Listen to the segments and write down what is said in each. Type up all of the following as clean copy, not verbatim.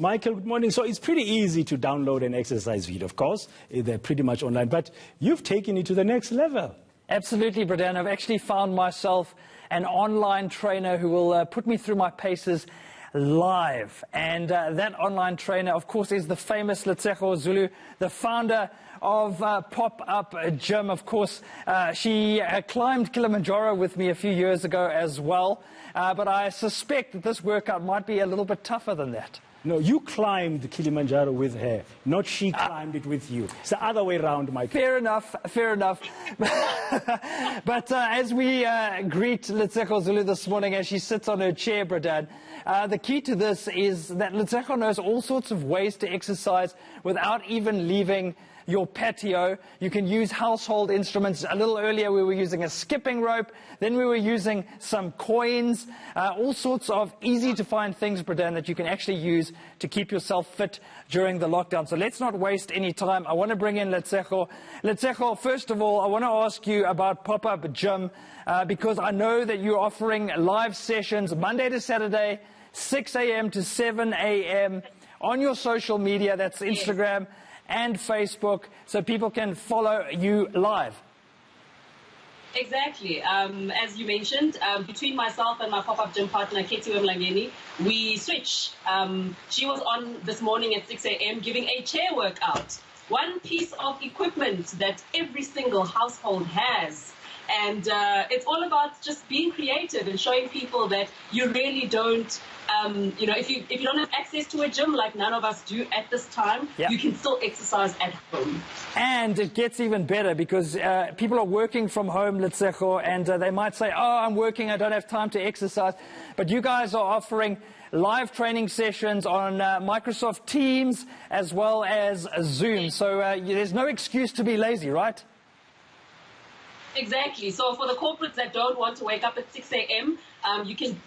Michael, good morning. So it's pretty easy to download an exercise video, of course. They're pretty much online, but you've taken it to the next level. Absolutely, Bradan. I've actually found myself an online trainer who will put me through my paces live. And that online trainer, of course, is the famous Letseho Zulu, the founder of PopUp Gym. Of course, she climbed Kilimanjaro with me a few years ago as well. But I suspect that this workout might be a little bit tougher than that. No, you climbed Kilimanjaro with her, not she climbed it with you. It's the other way around, Mike. Fair enough, fair enough. But as we greet Letseho Zulu this morning as she sits on her chair, Bradan, the key to this is that Letseho knows all sorts of ways to exercise without even leaving your patio. You can use household instruments. A little earlier we were using a skipping rope, then we were using some coins, all sorts of easy to find things, Bradan, that you can actually use to keep yourself fit during the lockdown. So let's not waste any time. I want to bring in Letseho. Letseho, first of all, I want to ask you about PopUp Gym because I know that you're offering live sessions Monday to Saturday, 6 a.m. to 7 a.m. on your social media, that's Instagram and Facebook, so people can follow you live. Exactly. As you mentioned, between myself and my pop-up gym partner, Katie Wemlangeni, we switch. She was on this morning at 6 a.m. giving a chair workout. One piece of equipment that every single household has. And it's all about just being creative and showing people that you really don't, if you don't have access to a gym like none of us do at this time, you can still exercise at home. And it gets even better because people are working from home, Letseho, and they might say, oh, I'm working, I don't have time to exercise. But you guys are offering live training sessions on Microsoft Teams as well as Zoom. So there's no excuse to be lazy, right? Exactly. So for the corporates that don't want to wake up at 6 a.m., you can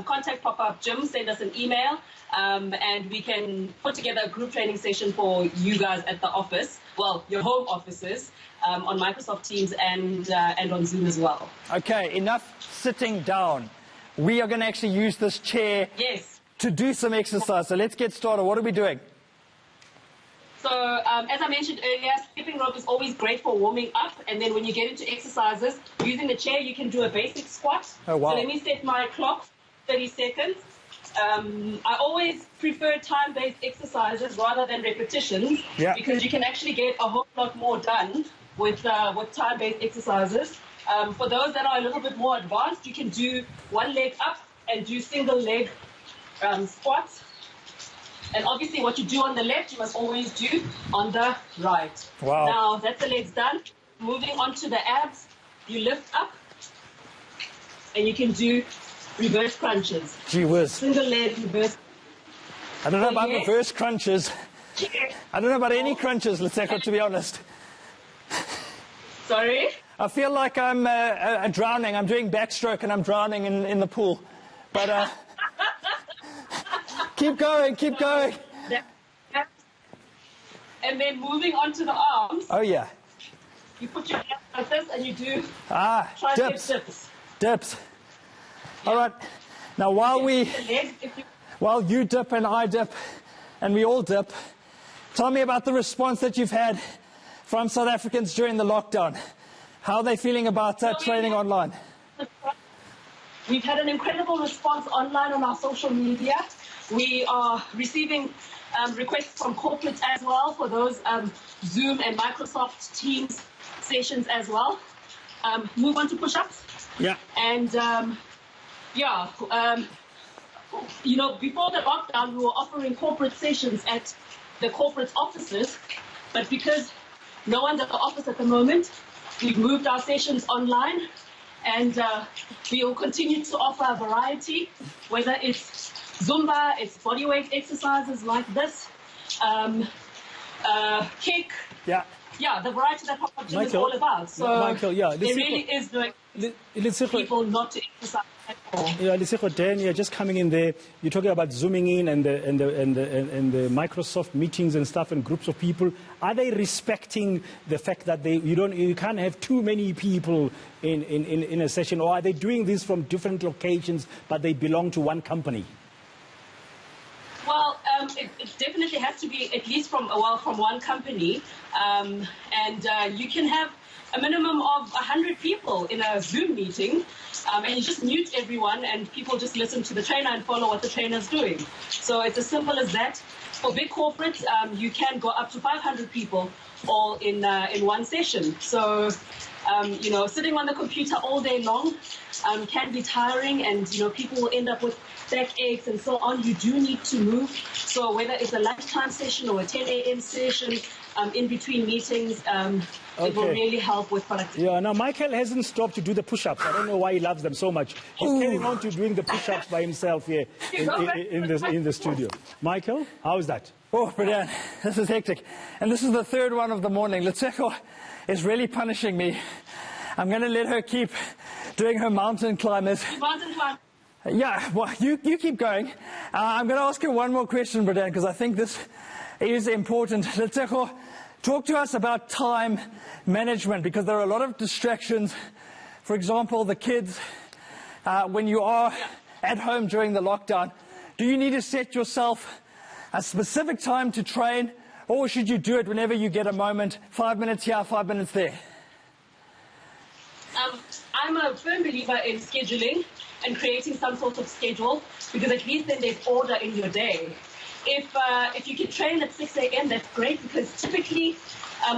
contact PopUp Gym, send us an email, and we can put together a group training session for you guys at the office, well, your home offices, on Microsoft Teams and on Zoom as well. Okay, enough sitting down. We are going to actually use this chair to do some exercise. So let's get started. What are we doing? So, as I mentioned earlier, skipping rope is always great for warming up. And then when you get into exercises, using the chair, you can do a basic squat. Oh, wow. So let me set my clock, 30 seconds. I always prefer time-based exercises rather than repetitions because you can actually get a whole lot more done with time-based exercises. For those that are a little bit more advanced, you can do one leg up and do single leg squats. And obviously what you do on the left, you must always do on the right. Wow. Now, that's the legs done. Moving on to the abs, you lift up, and you can do reverse crunches. Gee whiz. Single leg reverse. I don't know about reverse crunches. I don't know about any crunches, Letseho, to be honest. Sorry? I feel like I'm drowning. I'm doing backstroke and I'm drowning in the pool. But... Keep going, keep going. And then moving on to the arms. Oh, yeah. You put your hands like this and you do dips. Dips. All right. Now, while you dip and I dip and we all dip, tell me about the response that you've had from South Africans during the lockdown. How are they feeling about training online? We've had an incredible response online on our social media. We are receiving requests from corporates as well for those Zoom and Microsoft Teams sessions as well. Move on to push-ups. Yeah. And before the lockdown, we were offering corporate sessions at the corporate offices, but because no one's at the office at the moment, we've moved our sessions online, and we will continue to offer a variety, whether it's Zumba, it's bodyweight exercises like this, kick. Yeah, the variety that PopUp Gym is all about. So Michael, it really is doing people not to exercise at all. Yeah, Letseho, Dan, you're just coming in there. You're talking about zooming in and the Microsoft meetings and stuff and groups of people. Are they respecting the fact that you can't have too many people in a session, or are they doing this from different locations but they belong to one company? Well, It definitely has to be at least from one company, and you can have a minimum of 100 people in a Zoom meeting, and you just mute everyone, and people just listen to the trainer and follow what the trainer is doing. So it's as simple as that. For big corporates, you can go up to 500 people all in one session. So, sitting on the computer all day long can be tiring, and people will end up with back aches and so on. You do need to move. So whether it's a lunchtime session or a 10 a.m. session in between meetings, it will really help with productivity. Yeah, now Michael hasn't stopped to do the push-ups. I don't know why he loves them so much. He's carrying on to doing the push-ups by himself here in the studio. Michael, how is that? Oh, brilliant. This is hectic. And this is the third one of the morning. Letsego is really punishing me. I'm going to let her keep doing her mountain climbers. Mountain climb. Yeah, well, you keep going. I'm going to ask you one more question, Bradan, because I think this is important. Letsego, talk to us about time management, because there are a lot of distractions. For example, the kids, when you are at home during the lockdown, do you need to set yourself a specific time to train, or should you do it whenever you get a moment, 5 minutes here, 5 minutes there? I'm a firm believer in scheduling and creating some sort of schedule, because at least then there's order in your day. If you can train at 6 a.m., that's great, because typically,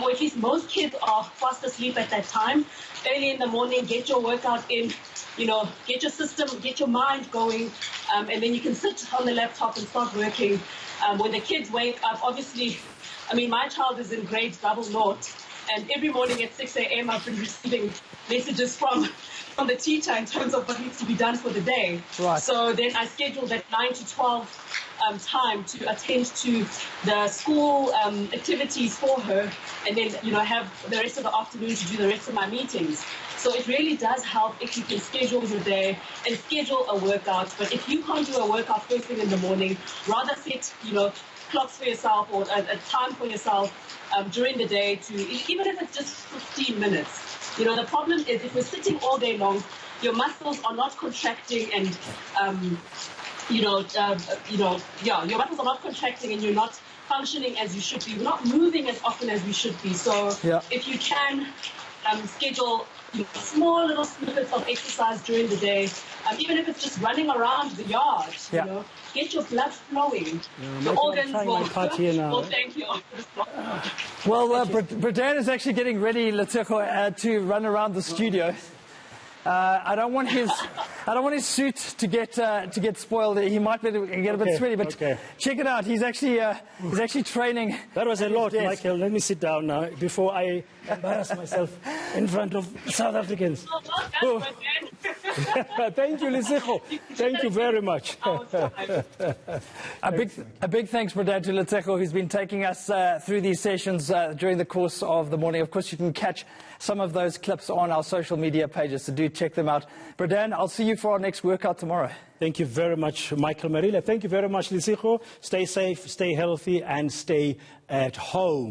or at least most kids are fast asleep at that time. Early in the morning, get your workout in, get your system, get your mind going, and then you can sit on the laptop and start working. When the kids wake up, obviously, my child is in grade 00, and every morning at 6 a.m. I've been receiving messages from the teacher in terms of what needs to be done for the day. Right. So then I schedule that 9 to 12 time to attend to the school activities for her, and then have the rest of the afternoon to do the rest of my meetings. So it really does help if you can schedule your day and schedule a workout. But if you can't do a workout first thing in the morning, rather set clocks for yourself, or a time for yourself during the day, to even if it's just 15 minutes. The problem is, if we're sitting all day long, your muscles are not contracting, and your muscles are not contracting, and you're not functioning as you should be. You're not moving as often as we should be. So if you can schedule small little snippets of exercise during the day, even if it's just running around the yard, get your blood flowing. The organs will thank you. Well, Bradan is actually getting ready, Letsego, to run around the studio. I don't want his suit to get spoiled. He might get a bit sweaty, but check it out. He's actually training. That was a lot, Michael. Let me sit down now before I embarrass myself in front of South Africans. Oh. Thank you, Letsego. Thank you very much. A big thanks, Bradan, to Letsego, who's been taking us through these sessions during the course of the morning. Of course, you can catch some of those clips on our social media pages, so do check them out. Bradan, I'll see you for our next workout tomorrow. Thank you very much, Michael Marila. Thank you very much, Letsego. Stay safe, stay healthy, and stay at home.